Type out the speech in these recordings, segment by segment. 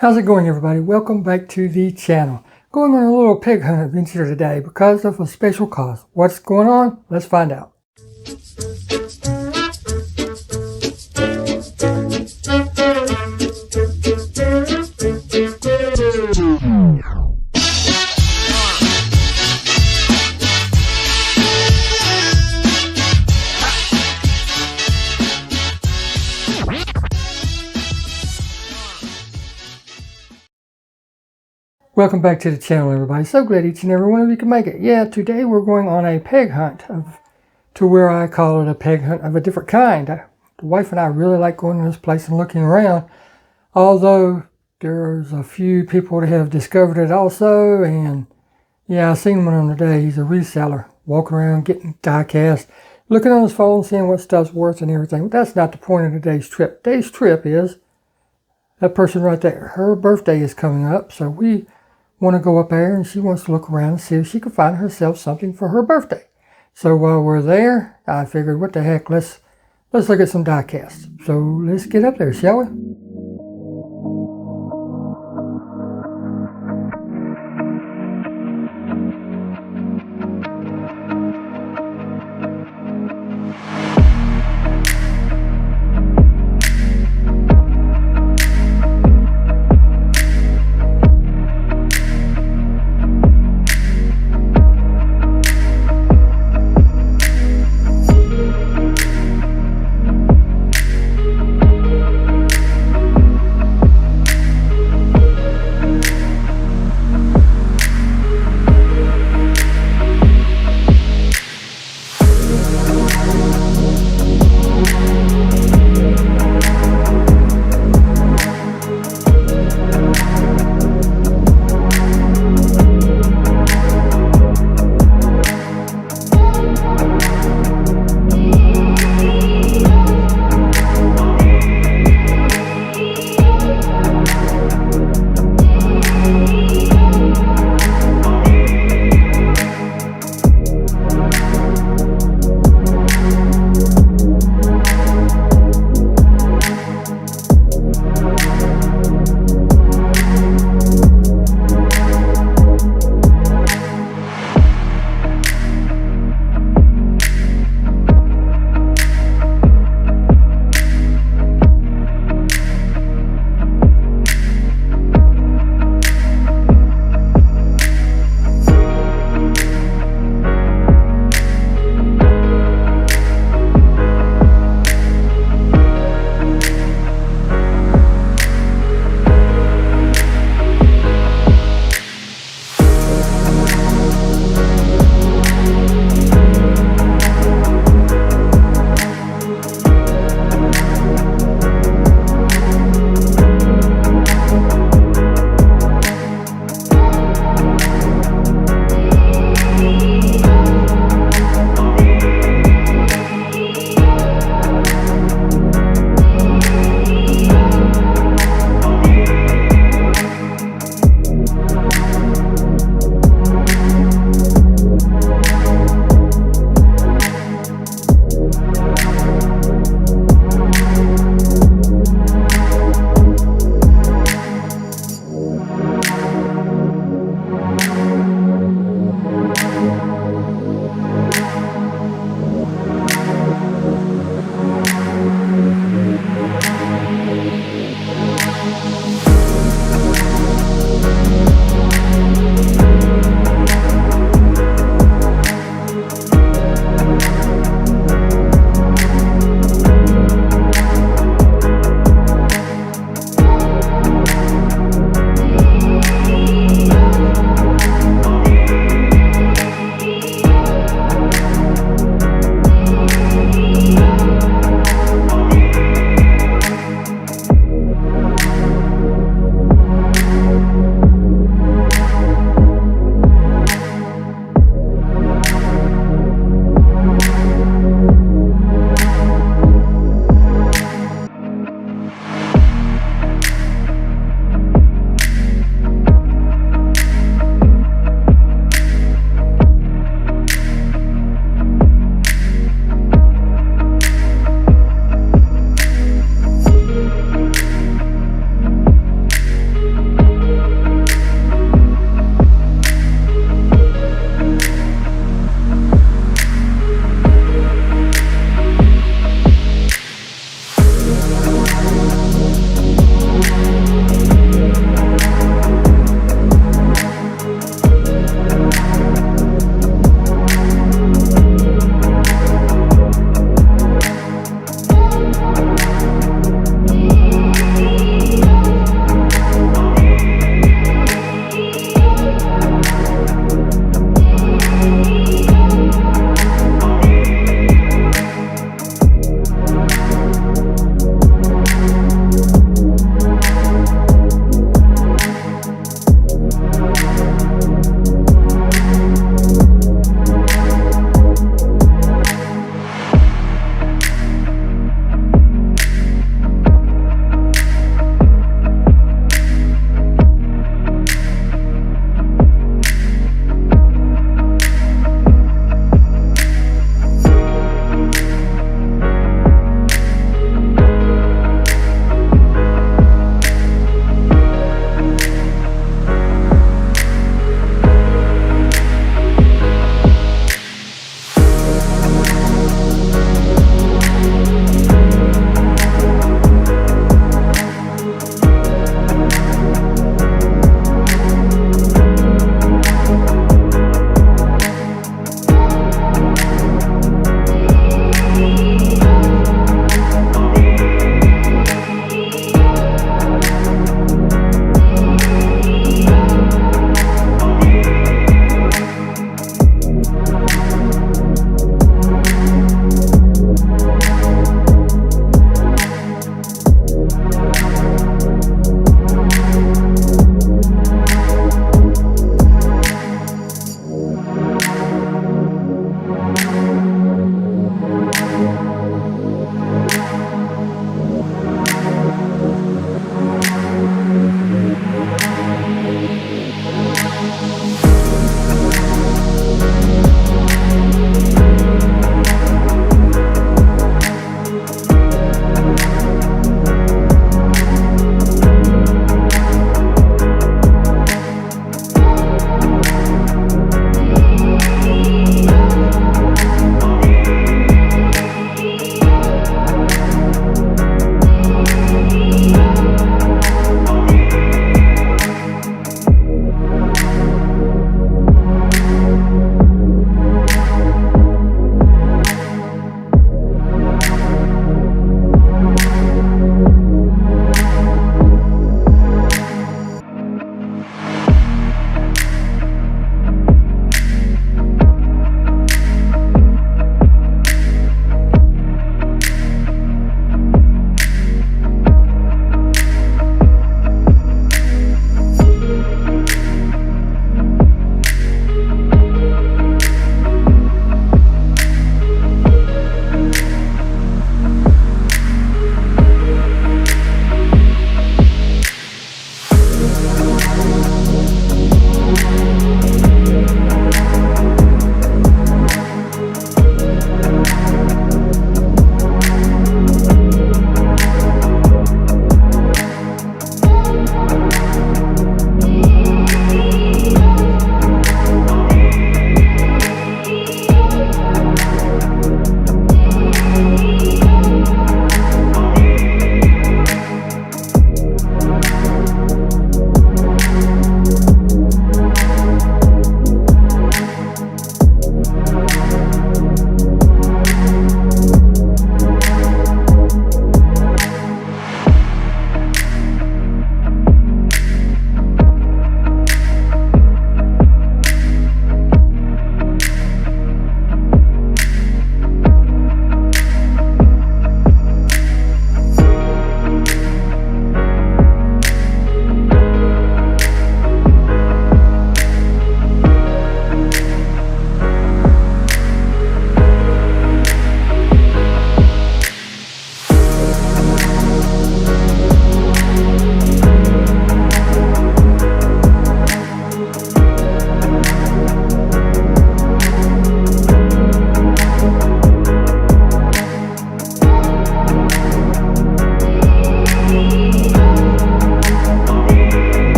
How's it going, everybody? Welcome back to the channel. Going on a little pig hunt adventure today because of a special cause. What's going on? Let's find out. Welcome back to the channel, everybody. So glad each and every one of you can make it. Yeah, today we're going on a peg hunt to where I call it a peg hunt of a different kind. The wife and I really like going to this place and looking around, although there's a few people that have discovered it also. And yeah, I seen one on today. He's a reseller, walking around getting die cast, looking on his phone, seeing what stuff's worth and everything. But that's not the point of today's trip. Today's trip is that person right there. Her birthday is coming up, so we want to go up there, and she wants to look around and see if she can find herself something for her birthday. So while we're there, I figured, what the heck, let's look at some die casts. So let's get up there, shall we?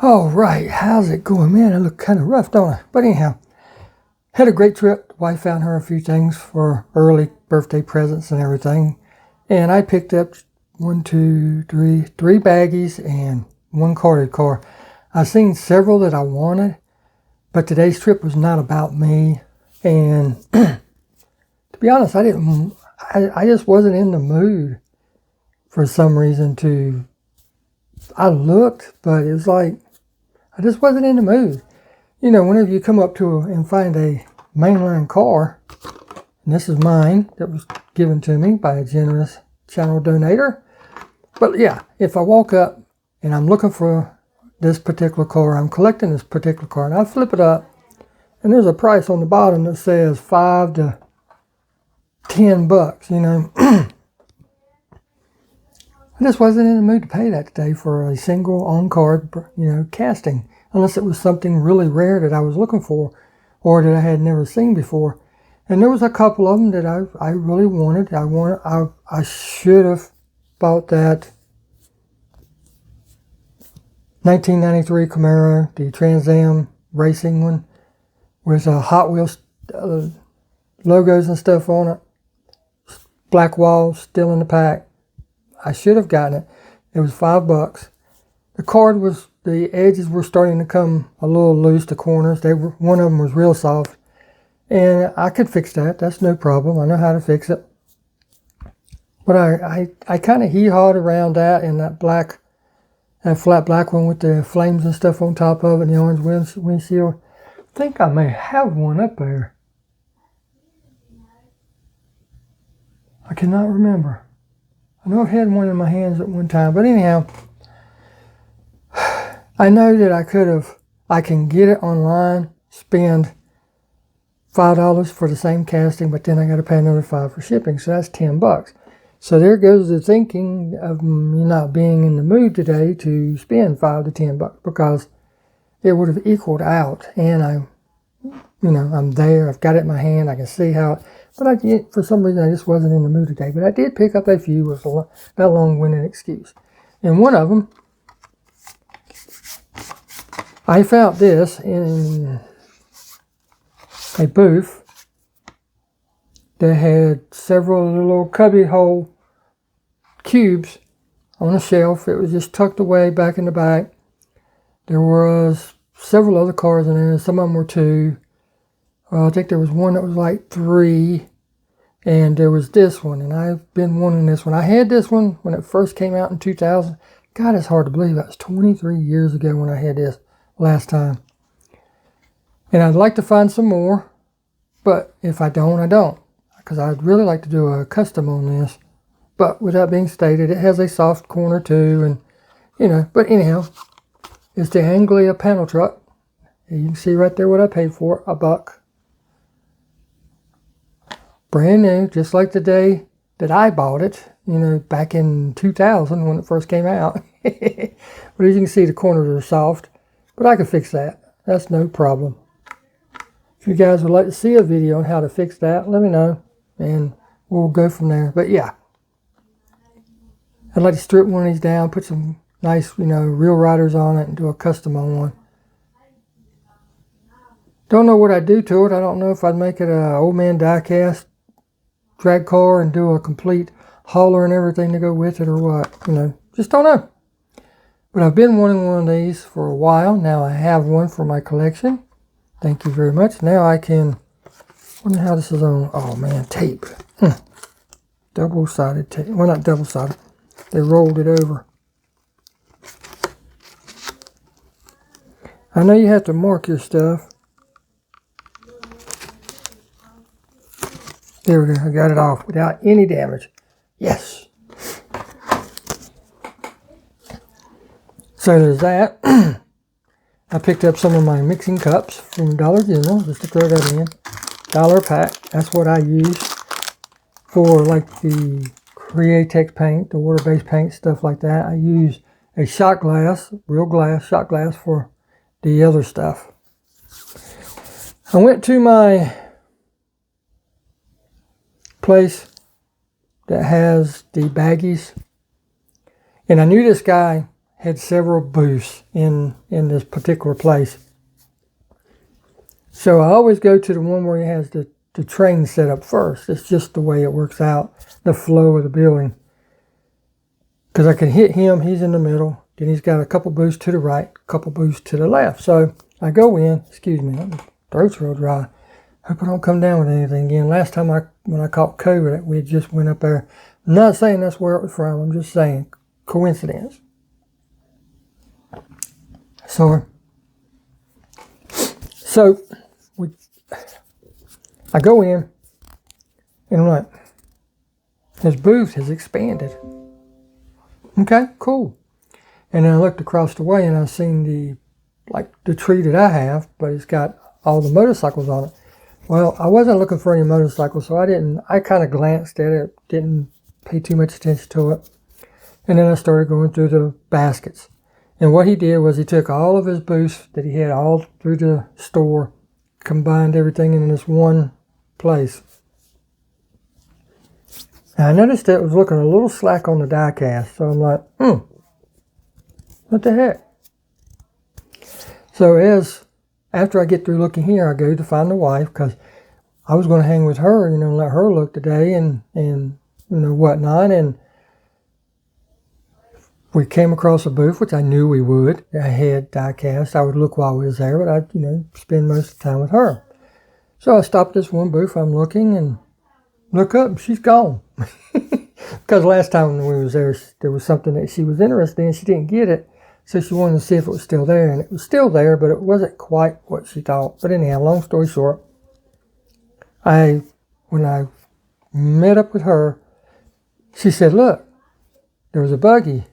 All right, how's it going? Man, I look kind of rough, don't I? But anyhow, had a great trip. The wife found her a few things for early birthday presents and everything. And I picked up three baggies and one carded car. I've seen several that I wanted, but today's trip was not about me. And to be honest, I just wasn't in the mood for some reason I looked, but it was like, I just wasn't in the mood. You know, whenever you come up to and find a mainline car, and this is mine that was given to me by a generous channel donator. But yeah, if I walk up and I'm looking for this particular car, I'm collecting this particular car, and I flip it up, and there's a price on the bottom that says $5 to $10, you know. I just wasn't in the mood to pay that today for a single on-card, you know, casting, unless it was something really rare that I was looking for or that I had never seen before. And there was a couple of them that I really wanted. I should have bought that 1993 Camaro, the Trans Am racing one, with Hot Wheels logos and stuff on it. Black walls, still in the pack. I should have gotten it. It was $5. The edges were starting to come a little loose, the corners. One of them was real soft. And I could fix that. That's no problem. I know how to fix it. But I kind of hee-hawed around that and that flat black one with the flames and stuff on top of it and the orange windshield. I think I may have one up there. I cannot remember. I know I've had one in my hands at one time, but anyhow, I know that I can get it online, spend $5 for the same casting, but then I got to pay another $5 for shipping, so that's $10. So there goes the thinking of me not being in the mood today to spend $5 to $10 because it would have equaled out, and I'm there, I've got it in my hand, I can see how it. But for some reason, I just wasn't in the mood today. But I did pick up a few with that long-winded excuse. And one of them, I found this in a booth that had several little cubby hole cubes on a shelf. It was just tucked away back in the back. There was several other cars in there. Some of them were 2. I think there was one that was like 3, and there was this one, and I've been wanting this one. I had this one when it first came out in 2000. God, it's hard to believe that was 23 years ago when I had this last time. And I'd like to find some more, but if I don't, I don't, because I'd really like to do a custom on this. But with that being stated, it has a soft corner too, and but anyhow, it's the Anglia panel truck. You can see right there what I paid for, $1. Brand new, just like the day that I bought it, back in 2000 when it first came out. But as you can see, the corners are soft, but I can fix that. That's no problem. If you guys would like to see a video on how to fix that, let me know, and we'll go from there. But yeah, I'd like to strip one of these down, put some nice, real riders on it, and do a custom on one. Don't know what I'd do to it. I don't know if I'd make it a old man diecast drag car and do a complete hauler and everything to go with it or what. Just don't know. But I've been wanting one of these for a while. Now I have one for my collection. Thank you very much. Now I can, I wonder how this is on. Oh man, tape. Double-sided tape. Well, not double-sided. They rolled it over. I know you have to mark your stuff. There we go, I got it off without any damage. Yes. So there's that. I picked up some of my mixing cups from Dollar General, just to throw that in. $1 pack, that's what I use for like the Createx paint, the water-based paint, stuff like that. I use a shot glass, real glass, shot glass for the other stuff. I went to my place that has the baggies, and I knew this guy had several booths in this particular place. So I always go to the one where he has the train set up first. It's just the way it works out, the flow of the building. Because I can hit him, he's in the middle. Then he's got a couple booths to the right, a couple booths to the left. So I go in, excuse me, my throat's real dry. Hope I don't come down with anything again. Last time when I caught COVID, we just went up there. I'm not saying that's where it was from. I'm just saying coincidence. So I go in, and I'm like, his booth has expanded. Okay, cool. And then I looked across the way, and I seen the tree that I have, but it's got all the motorcycles on it. Well, I wasn't looking for any motorcycles, so I kind of glanced at it, didn't pay too much attention to it. And then I started going through the baskets. And what he did was he took all of his booths that he had all through the store, combined everything in this one place. And I noticed that it was looking a little slack on the die cast, so I'm like, what the heck? So after I get through looking here, I go to find the wife, because I was going to hang with her, let her look today and whatnot. And we came across a booth, which I knew we would. I had die cast. I would look while we was there, but I'd, spend most of the time with her. So I stopped this one booth. I'm looking and look up, and she's gone. Because last time when we was there was something that she was interested in. She didn't get it. So she wanted to see if it was still there, and it was still there, but it wasn't quite what she thought. But anyhow, long story short, when I met up with her, she said, look, there was a buggy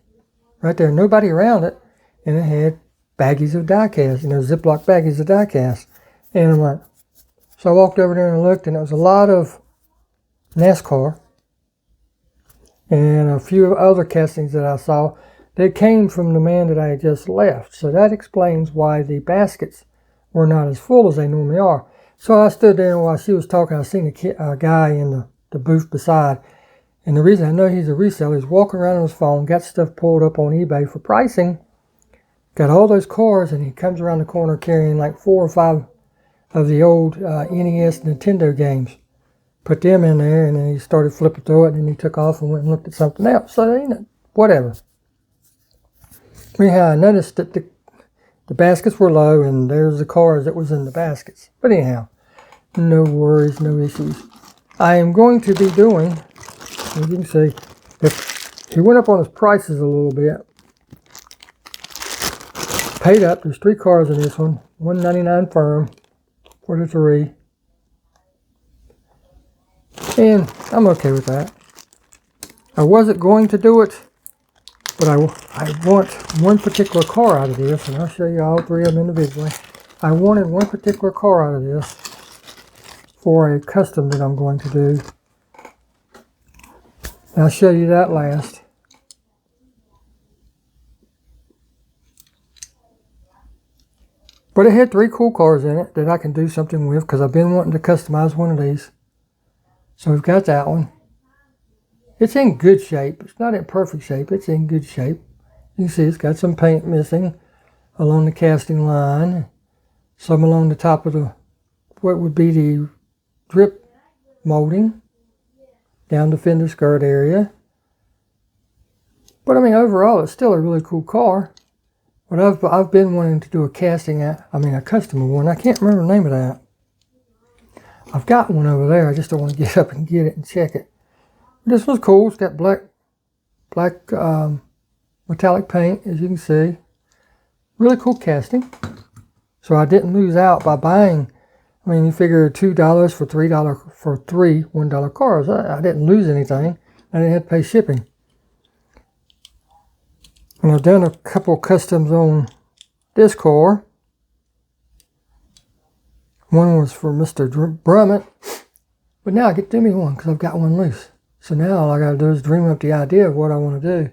right there, nobody around it, and it had baggies of die cast, Ziploc baggies of die cast. And I'm like, so I walked over there and looked, and it was a lot of NASCAR and a few other castings that I saw that came from the man that I had just left. So that explains why the baskets were not as full as they normally are. So I stood there, and while she was talking, I seen a guy in the booth beside. And the reason I know he's a reseller, he's walking around on his phone, got stuff pulled up on eBay for pricing, got all those cars, and he comes around the corner carrying like 4 or 5 of the old NES Nintendo games. Put them in there, and then he started flipping through it, and then he took off and went and looked at something else. So, whatever. Anyhow, I noticed that the baskets were low, and there's the cars that was in the baskets. But anyhow, no worries, no issues. I am going to be doing, as you can see, if he went up on his prices a little bit. Paid up. There's 3 cars in this one. $199 firm for the 3. And I'm okay with that. I wasn't going to do it, but I want one particular car out of this, and I'll show you all 3 of them individually. I wanted one particular car out of this for a custom that I'm going to do. And I'll show you that last. But it had 3 cool cars in it that I can do something with, because I've been wanting to customize one of these. So we've got that one. It's in good shape. It's not in perfect shape. It's in good shape. You can see it's got some paint missing along the casting line. Some along the top of what would be the drip molding down the fender skirt area. But I mean, overall, it's still a really cool car. But I've been wanting to do a custom one. I can't remember the name of that. I've got one over there. I just don't want to get up and get it and check it. This one's cool. It's got black metallic paint, as you can see. Really cool casting. So I didn't lose out by buying. I mean, you figure $2 for $3 for 3 $1 cars. I didn't lose anything. I didn't have to pay shipping. And I've done a couple customs on this car. One was for Mr. Brummett, but now I get to do me one because I've got one loose. So now all I got to do is dream up the idea of what I want to do.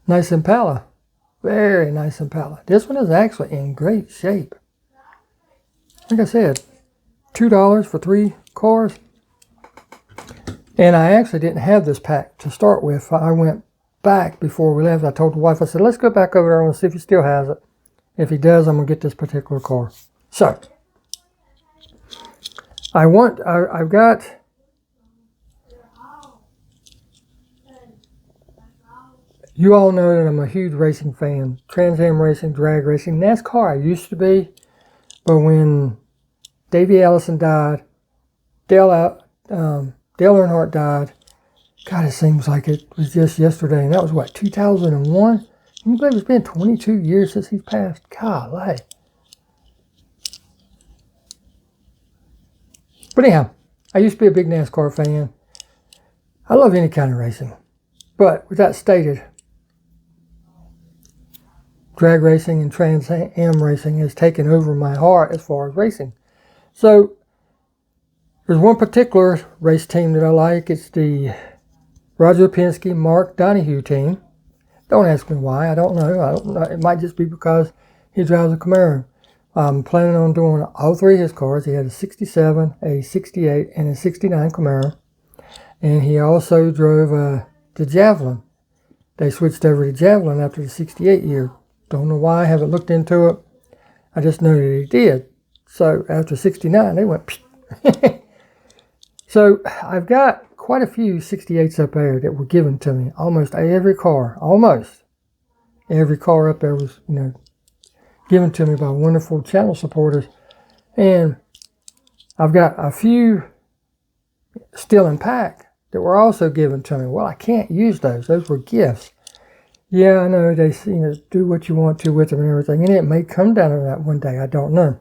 Nice Impala. Very nice Impala. This one is actually in great shape. Like I said, $2 for 3 cars. And I actually didn't have this pack to start with. I went back before we left. I told the wife, I said, let's go back over there and see if he still has it. If he does, I'm going to get this particular car. So, I've got you all know that I'm a huge racing fan. Trans Am racing, drag racing, NASCAR I used to be. But when Davey Allison died, Dale Earnhardt died, God, it seems like it was just yesterday. And that was what, 2001? Can you believe it's been 22 years since he's passed? Golly. But anyhow, I used to be a big NASCAR fan. I love any kind of racing. But with that stated, drag racing and Trans Am racing has taken over my heart as far as racing. So, there's one particular race team that I like. It's the Roger Penske, Mark Donohue team. Don't ask me why. I don't know. It might just be because he drives a Camaro. I'm planning on doing all three of his cars. He had a 67, a 68, and a 69 Camaro. And he also drove the Javelin. They switched over to Javelin after the 68 year. Don't know why. I haven't looked into it. I just know that he did. So after 69, they went... So I've got quite a few 68s up there that were given to me. Almost every car up there was, given to me by wonderful channel supporters. And I've got a few still in pack that were also given to me. Well, I can't use those. Those were gifts. Yeah, I know they do what you want to with them and everything. And it may come down to that one day. I don't know.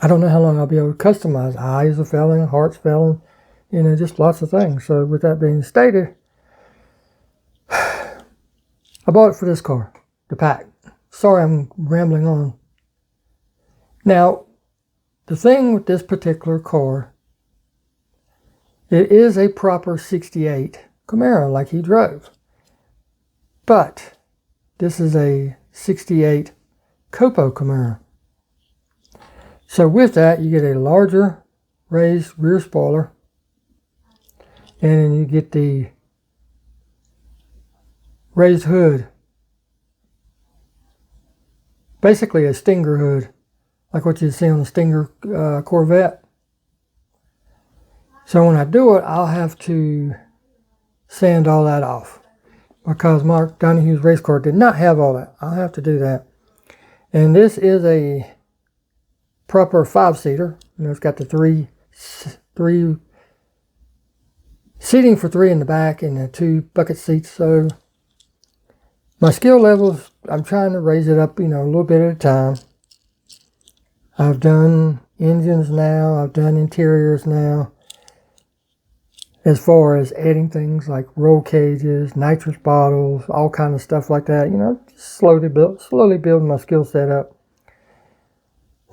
I don't know how long I'll be able to customize. Eyes are failing, heart's failing, just lots of things. So with that being stated, I bought it for this car, the pack. Sorry, I'm rambling on. Now, the thing with this particular car, it is a proper 68 Camaro like he drove. But this is a 68 Copo Camaro. So with that, you get a larger raised rear spoiler. And then you get the raised hood. Basically a Stinger hood, like what you see on the Stinger Corvette. So when I do it, I'll have to sand all that off, because Mark Donohue's race car did not have all that. I'll have to do that. And this is a proper 5-seater. It's got the three seating for 3 in the back and the 2 bucket seats. So my skill levels, I'm trying to raise it up, a little bit at a time. I've done engines now. I've done interiors now. As far as adding things like roll cages, nitrous bottles, all kind of stuff like that. Slowly building my skill set up.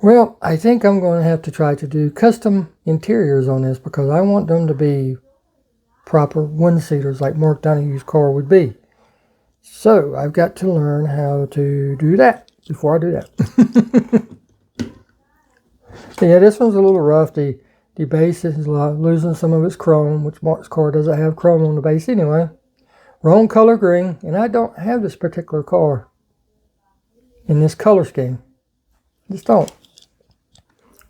Well, I think I'm going to have to try to do custom interiors on this, because I want them to be proper one-seaters like Mark Donohue's car would be. So I've got to learn how to do that before I do that. So yeah, this one's a little rough. The base is losing some of its chrome, which Mark's car doesn't have chrome on the base anyway. Wrong color green, and I don't have this particular car in this color scheme. Just don't.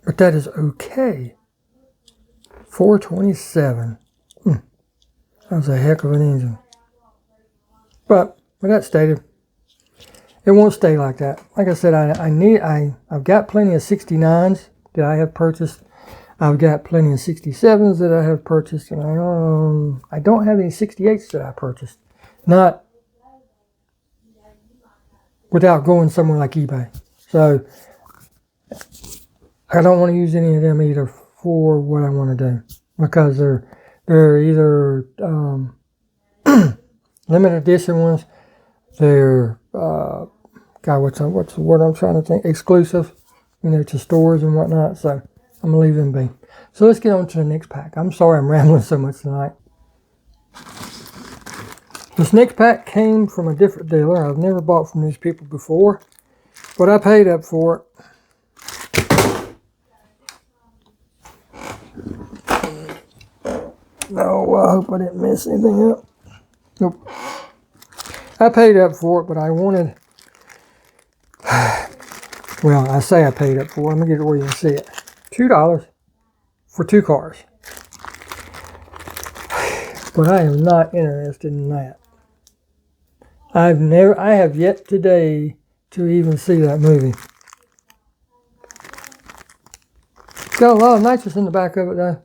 But that is okay. 427. That was a heck of an engine. But with that stated, it won't stay like that. Like I said, I've got plenty of 69s that I have purchased. I've got plenty of 67s that I have purchased, and I don't have any 68s that I purchased. Not without going somewhere like eBay. So I don't want to use any of them either for what I want to do, because they're either limited edition ones. They're what's the word I'm trying to think? Exclusive, to stores and whatnot. So I'm gonna leave them be. So let's get on to the next pack. I'm sorry I'm rambling so much tonight. This next pack came from a different dealer. I've never bought from these people before, but I paid up for it. No, I hope I didn't mess anything up. Nope. I paid up for it, but I wanted, well, I say I paid up for it. Let me get it where you can see it. $2 for 2 cars. But I am not interested in that. I have yet today to even see that movie. It's got a lot of nitrous in the back of it though.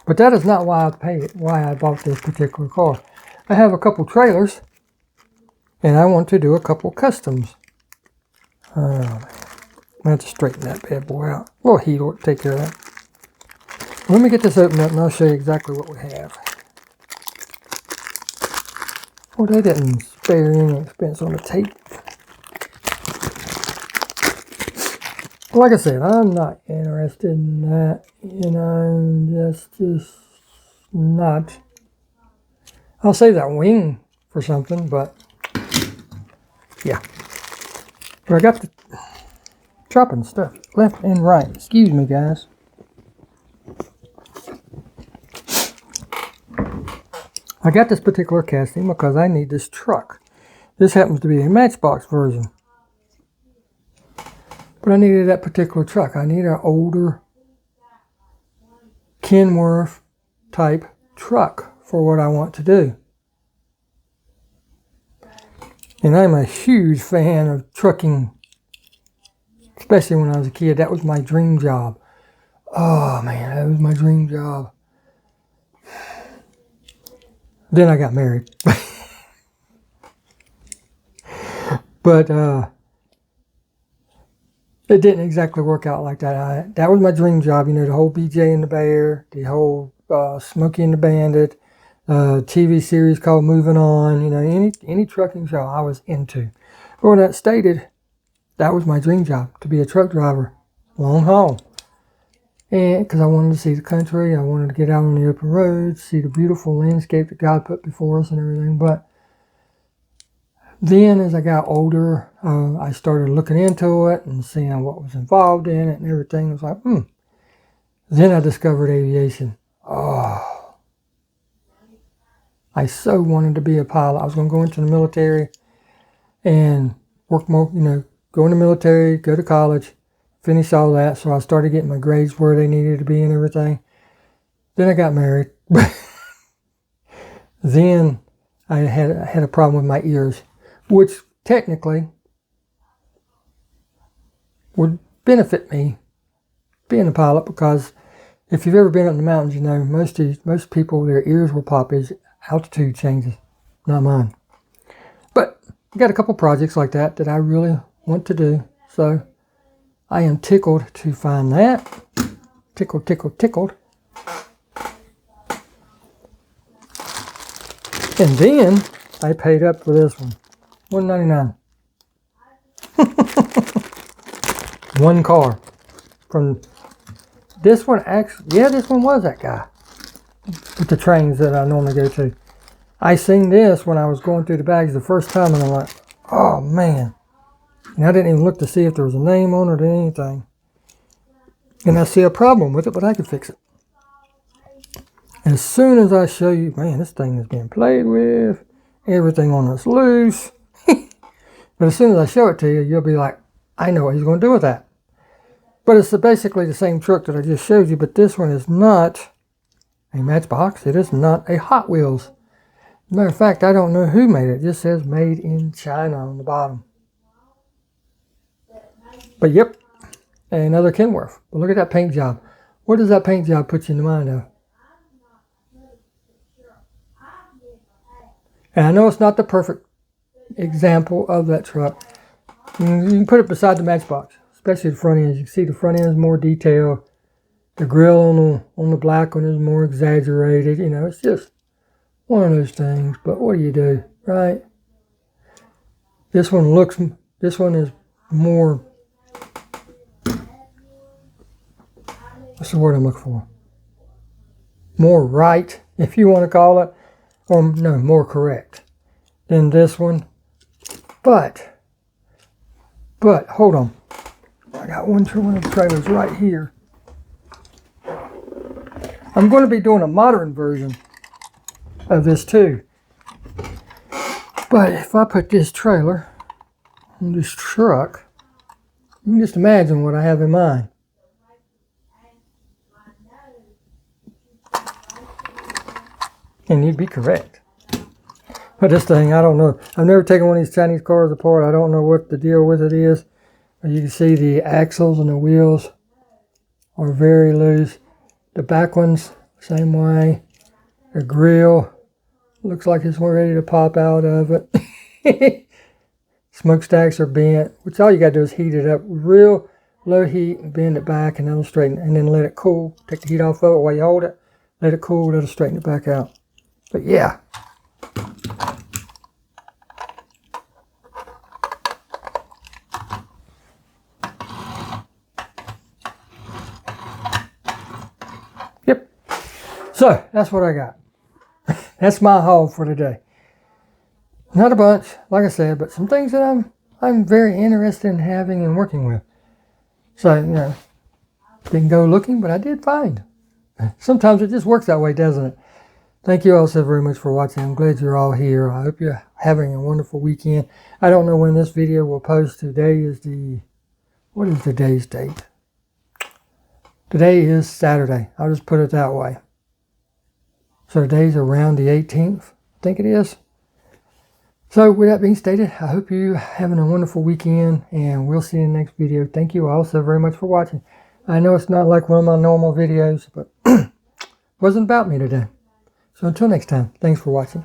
But that is not why I paid it, why I bought this particular car. I have a couple trailers and I want to do a couple customs. Oh man, I have to straighten that bad boy out. A little heat will take care of that. Let me get this opened up and I'll show you exactly what we have. Well, they didn't spare any expense on the tape. Like I said, I'm not interested in that. You know, that's just not. I'll save that wing for something, but yeah. But I got the dropping stuff left and right. Excuse me, guys. I got this particular casting because I need this truck. This happens to be a Matchbox version. But I needed that particular truck. I need an older Kenworth type truck for what I want to do. And I'm a huge fan of trucking, especially when I was a kid. That was my dream job. Oh man, that was my dream job. Then I got married. But it didn't exactly work out like that. That was my dream job, you know, the whole BJ and the Bear, the whole Smokey and the Bandit, TV series called Moving On, you know, any trucking show I was into. But when that stated, that was my dream job, to be a truck driver, long haul. And because I wanted to see the country, I wanted to get out on the open roads, see the beautiful landscape that God put before us and everything. But then as I got older, I started looking into it and seeing what was involved in it and everything. It was like, Then I discovered aviation. Oh, I so wanted to be a pilot. I was going to go into the military and work more, you know, go in the military, go to college, finish all that. So I started getting my grades where they needed to be and everything. Then I got married. Then I had a problem with my ears, which technically would benefit me being a pilot, because if you've ever been up in the mountains, you know, most people, their ears will pop as altitude changes. Not mine. But I got a couple projects like that I really want to do. So I am tickled to find that. Tickled. And then I paid up for this one. $199. One car. From this one, actually, yeah, this one was that guy with the trains that I normally go to. I seen this when I was going through the bags the first time, and I'm like, oh man. And I didn't even look to see if there was a name on it or anything. And I see a problem with it, but I can fix it. As soon as I show you, man, this thing is being played with, everything on it's loose. But as soon as I show it to you, you'll be like, I know what he's going to do with that. But it's basically the same truck that I just showed you, but this one is not a Matchbox. It is not a Hot Wheels. Matter of fact, I don't know who made it. It just says made in China on the bottom. But yep, another Kenworth. But look at that paint job. What does that paint job put you in the mind of? And I know it's not the perfect example of that truck. You can put it beside the Matchbox, especially the front ends. You can see the front end is more detailed. The grill on the black one is more exaggerated. You know, it's just one of those things. But what do you do, right? This one is more, what's the word I'm looking for? More right, if you want to call it. Or no, more correct than this one. But hold on. I got one of the trailers right here. I'm going to be doing a modern version of this too. But if I put this trailer on this truck, you can just imagine what I have in mind. And you'd be correct. But this thing, I don't know. I've never taken one of these Chinese cars apart. I don't know what the deal with it is. But you can see the axles and the wheels are very loose. The back ones, same way. The grill looks like it's ready to pop out of it. Smokestacks are bent, which all you got to do is heat it up real low heat and bend it back, and that'll straighten it. And then let it cool. Take the heat off of it while you hold it. Let it cool, that'll straighten it back out. But yeah. Yep. So that's what I got. That's my haul for today. Not a bunch, like I said, but some things that I'm very interested in having and working with. So, you know, didn't go looking, but I did find. Sometimes it just works that way, doesn't it? Thank you all so very much for watching. I'm glad you're all here. I hope you're having a wonderful weekend. I don't know when this video will post. Today is what is today's date? Today is Saturday. I'll just put it that way. So today's around the 18th, I think it is. So with that being stated, I hope you're having a wonderful weekend, and we'll see you in the next video. Thank you all so very much for watching. I know it's not like one of my normal videos, but it wasn't about me today. So until next time, thanks for watching.